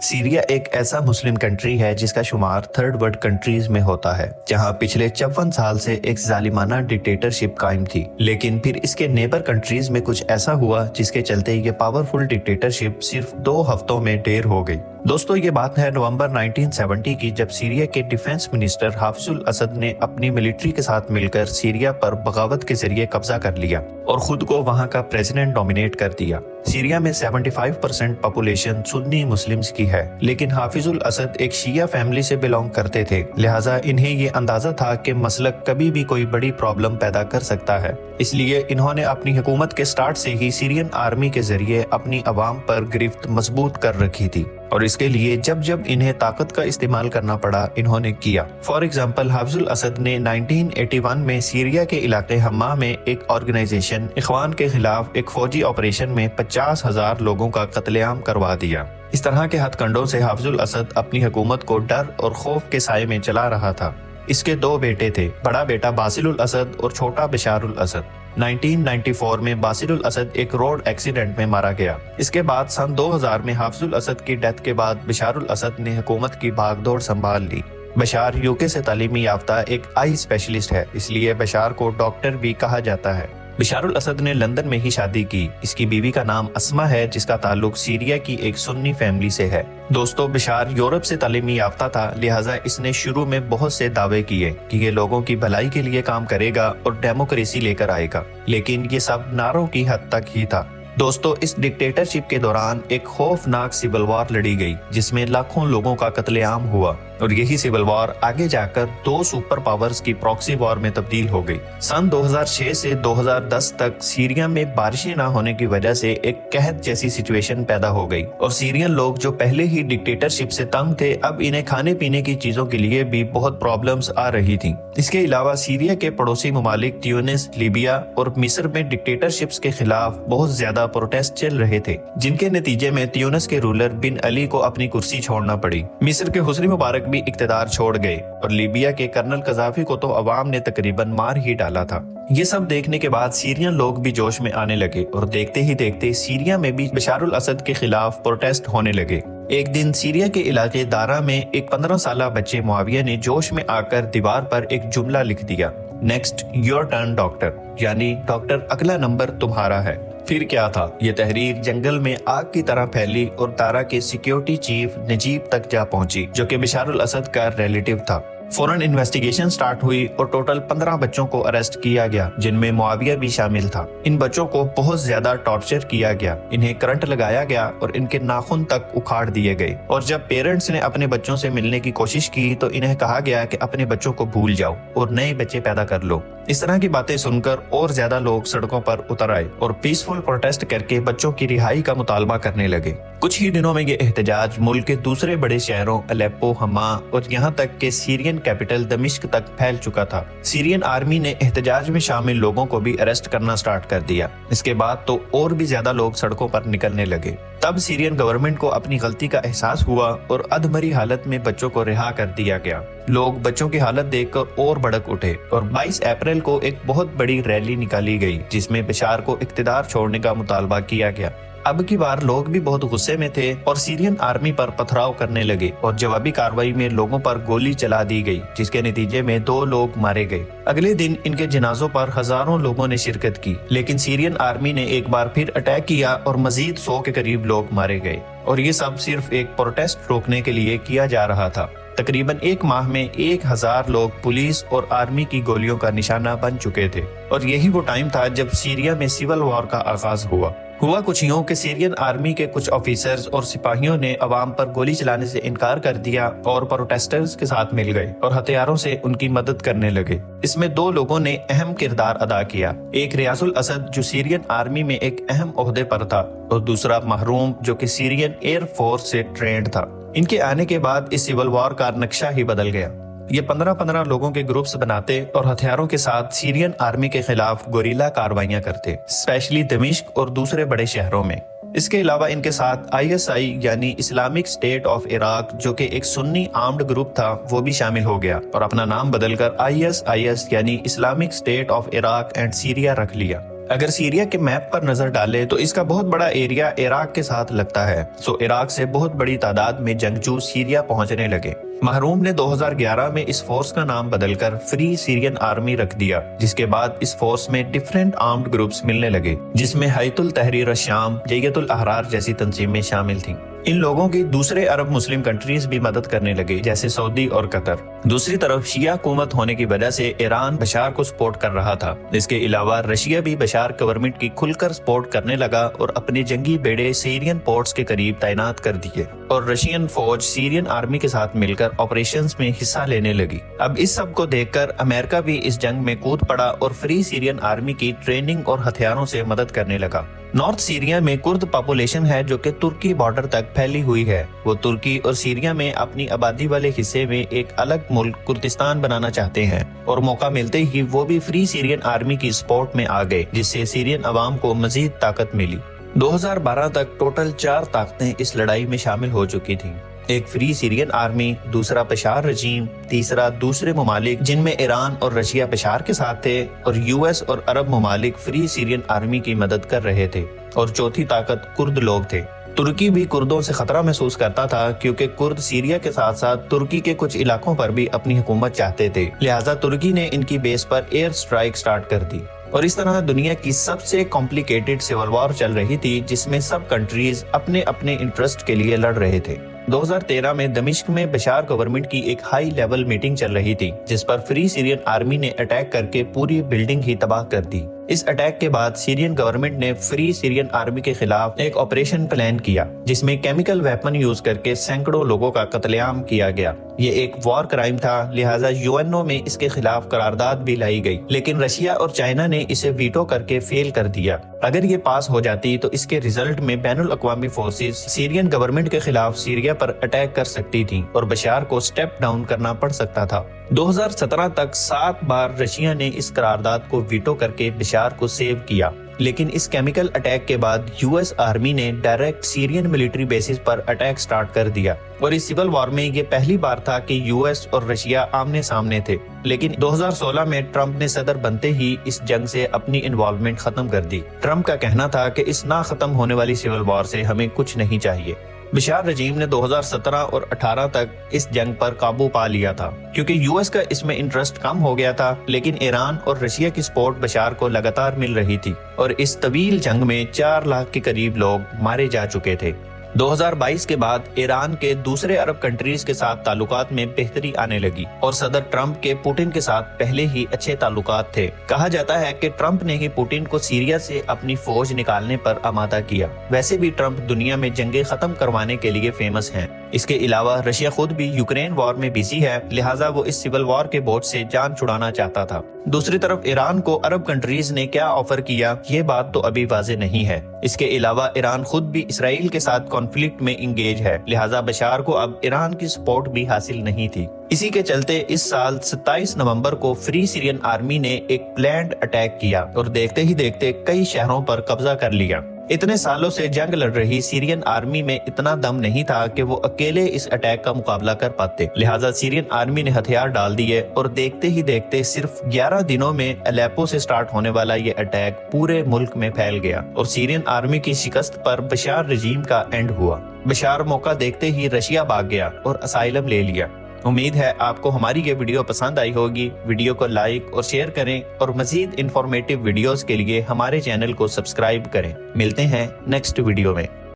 Syria एक ऐसा Muslim country है जिसका शुमार थर्ड वर्ल्ड कंट्रीज में होता है, जहां पिछले 54 साल से एक जालिमाना डिक्टेटरशिप कायम थी। लेकिन फिर इसके नेबर कंट्रीज में कुछ ऐसा हुआ जिसके चलते ये पावरफुल डिक्टेटरशिप सिर्फ 2 हफ्तों में ढेर हो गई। दोस्तों, ये बात है नवंबर 1970 की, जब सीरिया के डिफेंस मिनिस्टर हाफिजुल असद ने अपनी मिलिट्री के साथ मिलकर सीरिया पर बगावत के जरिए कब्जा कर लिया और खुद को वहां का प्रेसिडेंट नॉमिनेट कर दिया। सीरिया में 75% पॉपुलेशन सुन्नी मुस्लिम्स की है, लेकिन हाफिजुल असद एक शिया फैमिली से बिलोंग करते थे, लिहाजा इन्हें ये अंदाजा था कि मसलक कभी भी कोई बड़ी प्रॉब्लम पैदा कर सकता है। इसलिए इन्होंने अपनी हुकूमत के स्टार्ट से ही सीरियन आर्मी के जरिए अपनी अवाम पर गिरफ्त मजबूत कर रखी थी और इसके लिए जब जब इन्हें ताकत का इस्तेमाल करना पड़ा इन्होंने किया। फॉर एग्जाम्पल, हाफिजुल असद ने 1981 में सीरिया के इलाके हम्मा में एक ऑर्गेनाइजेशन इखवान के खिलाफ एक फौजी ऑपरेशन में 50,000 लोगों का कत्लेआम करवा दिया। इस तरह के हथकंडों से हाफिजुल असद अपनी हुकूमत को डर और खौफ के साये में चला रहा था। इसके 2 बेटे थे, बड़ा बेटा बासिलुल असद और छोटा बशारुल असद। 1994 में बासिलुल असद एक रोड एक्सीडेंट में मारा गया। इसके बाद सन 2000 में हाफिजुल असद की डेथ के बाद बशारुल असद ने हुकूमत की भागदौड़ संभाल ली। बशार यूके से तालीमी याफ्ता एक आई स्पेशलिस्ट है, इसलिए बशार को डॉक्टर भी कहा जाता है। बशारुल असद ने लंदन में ही शादी की। इसकी बीवी का नाम अस्मा है, जिसका ताल्लुक सीरिया की एक सुन्नी फैमिली से है। दोस्तों, बशार यूरोप से तालीमी याफ्ता था, लिहाजा इसने शुरू में बहुत से दावे किए कि ये लोगों की भलाई के लिए काम करेगा और डेमोक्रेसी लेकर आएगा, लेकिन ये सब नारों की हद तक ही था। दोस्तों, इस डिक्टेटरशिप के दौरान एक खौफनाक सिविल वॉर लड़ी गई, जिसमें लाखों लोगों का कत्लेआम हुआ और यही सिविल वॉर आगे जाकर 2 सुपर पावर्स की प्रॉक्सी वॉर में तब्दील हो गई। सन 2006 से 2010 तक सीरिया में बारिशें न होने की वजह से एक कहत जैसी सिचुएशन पैदा हो गई और सीरियन लोग जो पहले ही डिक्टेटरशिप से तंग थे, अब इन्हें खाने पीने की चीजों के लिए भी बहुत प्रॉब्लम्स आ रही थी। इसके अलावा सीरिया के पड़ोसी ममालिक ट्यूनिस, लीबिया और मिस्र में डिक्टेटरशिप्स के खिलाफ बहुत ज्यादा प्रोटेस्ट चल रहे थे, जिनके नतीजे में ट्यूनिस के रूलर बिन अली को अपनी कुर्सी छोड़ना पड़ी। मिस्र के हुस्नी मुबारक भी इक्तदार छोड़ गए और लीबिया के कर्नल कजाफी को तो अवाम ने तकरीबन मार ही डाला था। ये सब देखने के बाद सीरियन लोग भी जोश में आने लगे और देखते ही देखते सीरिया में भी बशारुल असद के खिलाफ प्रोटेस्ट होने लगे। एक दिन सीरिया के इलाके दारा में एक 15 साला बच्चे मुआविया ने जोश में आकर दीवार पर एक जुमला लिख दिया, नेक्स्ट योर टर्न डॉक्टर, यानी डॉक्टर अगला नंबर तुम्हारा है। फिर क्या था, ये तहरीर जंगल में आग की तरह फैली और दारा के सिक्योरिटी चीफ नजीब तक जा पहुंची, जो कि बशारुल असद का रिलेटिव था। फौरन इन्वेस्टिगेशन स्टार्ट हुई और टोटल 15 बच्चों को अरेस्ट किया गया, जिनमें मुआविया भी शामिल था। इन बच्चों को बहुत ज्यादा टॉर्चर किया गया, इन्हें करंट लगाया गया और इनके नाखून तक उखाड़ दिए गए। और जब पेरेंट्स ने अपने बच्चों से मिलने की कोशिश की तो इन्हें कहा गया कि अपने बच्चों को भूल जाओ और नए बच्चे पैदा कर लो। इस तरह की बातें सुनकर और ज्यादा लोग सड़कों पर उतर आए और पीसफुल प्रोटेस्ट करके बच्चों की रिहाई का मुतालबा करने लगे। कुछ ही दिनों में ये एहतजाज मुल्क के दूसरे बड़े शहरों अलेप्पो, हमा और यहाँ तक के सीरियन कैपिटल दमिश्क तक फैल चुका था। सीरियन आर्मी ने एहतजाज में शामिल लोगों को भी अरेस्ट करना स्टार्ट कर दिया। इसके बाद तो और भी ज्यादा लोग सड़कों पर निकलने लगे। तब सीरियन गवर्नमेंट को अपनी गलती का एहसास हुआ और अधमरी हालत में बच्चों को रिहा कर दिया गया। लोग बच्चों की हालत देखकर और भड़क उठे और 22 अप्रैल को एक बहुत बड़ी रैली निकाली गई, जिसमें बशार को इख्तिदार छोड़ने का मुतालबा किया गया। अब की बार लोग भी बहुत गुस्से में थे और सीरियन आर्मी पर पथराव करने लगे और जवाबी कार्रवाई में लोगों पर गोली चला दी गई, जिसके नतीजे में 2 लोग मारे गए। अगले दिन इनके जनाजों पर हजारों लोगों ने शिरकत की, लेकिन सीरियन आर्मी ने एक बार फिर अटैक किया और मजीद 100 के करीब लोग मारे गए और ये सब सिर्फ एक प्रोटेस्ट रोकने के लिए किया जा रहा था। तकरीबन 1 माह में 1000 लोग पुलिस और आर्मी की गोलियों का निशाना बन चुके थे और यही वो टाइम था जब सीरिया में सिविल वॉर का आगाज हुआ कुछ यूं कि सीरियन आर्मी के कुछ ऑफिसर्स और सिपाहियों ने अवाम पर गोली चलाने से इनकार कर दिया और प्रोटेस्टर्स के साथ मिल गए और हथियारों से उनकी मदद करने लगे। इसमें 2 लोगों ने अहम किरदार अदा किया, एक रियाजुल असद जो सीरियन आर्मी में एक अहम ओहदे पर था और दूसरा महरूम जो कि सीरियन एयर फोर्स से ट्रेंड था। इनके आने के बाद इस सिविल वॉर का नक्शा ही बदल गया। ये 15-15 लोगों के ग्रुप्स बनाते और हथियारों के साथ सीरियन आर्मी के खिलाफ गोरिल्ला कार्रवाइयां करते, स्पेशली दमिश्क और दूसरे बड़े शहरों में। इसके अलावा इनके साथ ISI यानी इस्लामिक स्टेट ऑफ इराक, जो कि एक सुन्नी आर्म्ड ग्रुप था, वो भी शामिल हो गया और अपना नाम बदलकर ISIS यानी Islamic state of Iraq and Syria रख लिया। اگر سیریا کے میپ پر نظر ڈالے تو اس کا بہت بڑا ایریا عراق کے ساتھ لگتا ہے، سو عراق سے بہت بڑی تعداد میں جنگجو سیریا پہنچنے لگے۔ محروم نے 2011 میں اس فورس کا نام بدل کر فری سیرین آرمی رکھ دیا، جس کے بعد اس فورس میں ڈیفرنٹ آرمڈ گروپس ملنے لگے، جس میں حیۃ التحریر الشام، جیت الاحرار جیسی تنظیمیں شامل تھیں۔ ان لوگوں کی دوسرے عرب مسلم کنٹریز بھی مدد کرنے لگے، جیسے سعودی اور قطر۔ دوسری طرف شیعہ حکومت ہونے کی وجہ سے ایران بشار کو سپورٹ کر رہا تھا۔ اس کے علاوہ رشیا بھی بشار گورنمنٹ کی کھل کر سپورٹ کرنے لگا اور اپنے جنگی بیڑے سیرین پورٹس کے قریب تعینات کر دیے، اور رشین فوج سیرین آرمی کے ساتھ مل کر آپریشنز میں حصہ لینے لگی۔ اب اس سب کو دیکھ کر امریکہ بھی اس جنگ میں کود پڑا اور فری سیرین آرمی کی ٹریننگ اور ہتھیاروں سے مدد کرنے لگا۔ نارتھ سیریا میں کرد پاپولیشن ہے جو کہ ترکی بارڈر تک پھیلی ہوئی ہے۔ وہ ترکی اور سیریا میں اپنی آبادی والے حصے میں ایک الگ ملک کردستان بنانا چاہتے ہیں، اور موقع ملتے ہی وہ بھی فری سیرین آرمی کی سپورٹ میں آ گئے، جس سے سیرین عوام کو مزید طاقت ملی۔ 2012 تک ٹوٹل 4 طاقتیں اس لڑائی میں شامل ہو چکی تھیں۔ ایک فری سیرین آرمی، دوسرا بشار رجیم، تیسرا دوسرے ممالک جن میں ایران اور رشیا بشار کے ساتھ تھے، اور US اور عرب ممالک فری سیرین آرمی کی مدد کر رہے تھے، اور چوتھی طاقت کرد لوگ تھے۔ ترکی بھی کردوں سے خطرہ محسوس کرتا تھا، کیونکہ کرد سیریا کے ساتھ ساتھ ترکی کے کچھ علاقوں پر بھی اپنی حکومت چاہتے تھے، لہٰذا ترکی نے ان کی بیس پر ایئر سٹرائک سٹارٹ کر دی، اور اس طرح دنیا کی سب سے کمپلیکیٹڈ سول وار چل رہی تھی، جس میں سب کنٹریز اپنے اپنے انٹرسٹ کے لیے لڑ رہے تھے۔ 2013 میں دمشق میں بشار گورنمنٹ کی ایک ہائی لیول میٹنگ چل رہی تھی، جس پر فری سیرین آرمی نے اٹیک کر کے پوری بلڈنگ ہی تباہ کر دی۔ اس اٹیک کے بعد سیرین گورنمنٹ نے فری سیرین آرمی کے خلاف ایک آپریشن پلان کیا، جس میں کیمیکل ویپن یوز کر کے سینکڑوں لوگوں کا قتل عام کیا گیا۔ یہ ایک وار کرائم تھا، لہٰذا UN میں اس کے خلاف قرارداد بھی لائی گئی، لیکن رشیا اور چائنا نے اسے ویٹو کر کے فیل کر دیا۔ اگر یہ پاس ہو جاتی تو اس کے ریزلٹ میں بین الاقوامی فورسز سیرین گورنمنٹ کے خلاف سیریا پر اٹیک کر سکتی تھی، اور بشار کو سٹیپ ڈاؤن کرنا پڑ سکتا تھا۔ 2017 تک 7 بار رشیا نے اس قرارداد کو ویٹو کر کے بشار کو سیو کیا، لیکن اس کیمیکل اٹیک کے بعد US آرمی نے ڈائریکٹ سیرین ملٹری بیسز پر اٹیک سٹارٹ کر دیا، اور اس سول وار میں یہ پہلی بار تھا کہ US اور رشیا آمنے سامنے تھے۔ لیکن 2016 میں ٹرمپ نے صدر بنتے ہی اس جنگ سے اپنی انوالومنٹ ختم کر دی۔ ٹرمپ کا کہنا تھا کہ اس نہ ختم ہونے والی سول وار سے ہمیں کچھ نہیں چاہیے۔ بشار رجیم نے 2017 اور 18 تک اس جنگ پر قابو پا لیا تھا، کیونکہ US کا اس میں انٹرسٹ کم ہو گیا تھا، لیکن ایران اور رشیا کی سپورٹ بشار کو لگاتار مل رہی تھی، اور اس طویل جنگ میں 4 لاکھ کے قریب لوگ مارے جا چکے تھے۔ 2022 کے بعد ایران کے دوسرے عرب کنٹریز کے ساتھ تعلقات میں بہتری آنے لگی، اور صدر ٹرمپ کے پوٹن کے ساتھ پہلے ہی اچھے تعلقات تھے۔ کہا جاتا ہے کہ ٹرمپ نے ہی پوٹن کو سیریا سے اپنی فوج نکالنے پر آمادہ کیا۔ ویسے بھی ٹرمپ دنیا میں جنگیں ختم کروانے کے لیے فیمس ہیں۔ اس کے علاوہ رشیا خود بھی یوکرین وار میں بزی ہے، لہٰذا وہ اس سول وار کے بوجھ سے جان چھڑانا چاہتا تھا۔ دوسری طرف ایران کو عرب کنٹریز نے کیا آفر کیا، یہ بات تو ابھی واضح نہیں ہے۔ اس کے علاوہ ایران خود بھی اسرائیل کے ساتھ کانفلکٹ میں انگیج ہے، لہٰذا بشار کو اب ایران کی سپورٹ بھی حاصل نہیں تھی۔ اسی کے چلتے اس سال 27 نومبر کو فری سیرین آرمی نے ایک پلانڈ اٹیک کیا، اور دیکھتے ہی دیکھتے کئی شہروں پر قبضہ کر لیا۔ اتنے سالوں سے جنگ لڑ رہی سیرین آرمی میں اتنا دم نہیں تھا کہ وہ اکیلے اس اٹیک کا مقابلہ کر پاتے، لہٰذا سیرین آرمی نے ہتھیار ڈال دیے، اور دیکھتے ہی دیکھتے صرف 11 دنوں میں الیپو سے سٹارٹ ہونے والا یہ اٹیک پورے ملک میں پھیل گیا، اور سیرین آرمی کی شکست پر بشار رجیم کا اینڈ ہوا۔ بشار موقع دیکھتے ہی رشیا بھاگ گیا اور اسائلم لے لیا۔ امید ہے آپ کو ہماری یہ ویڈیو پسند آئی ہوگی۔ ویڈیو کو لائک اور شیئر کریں، اور مزید انفارمیٹیو ویڈیوز کے لیے ہمارے چینل کو سبسکرائب کریں۔ ملتے ہیں نیکسٹ ویڈیو میں۔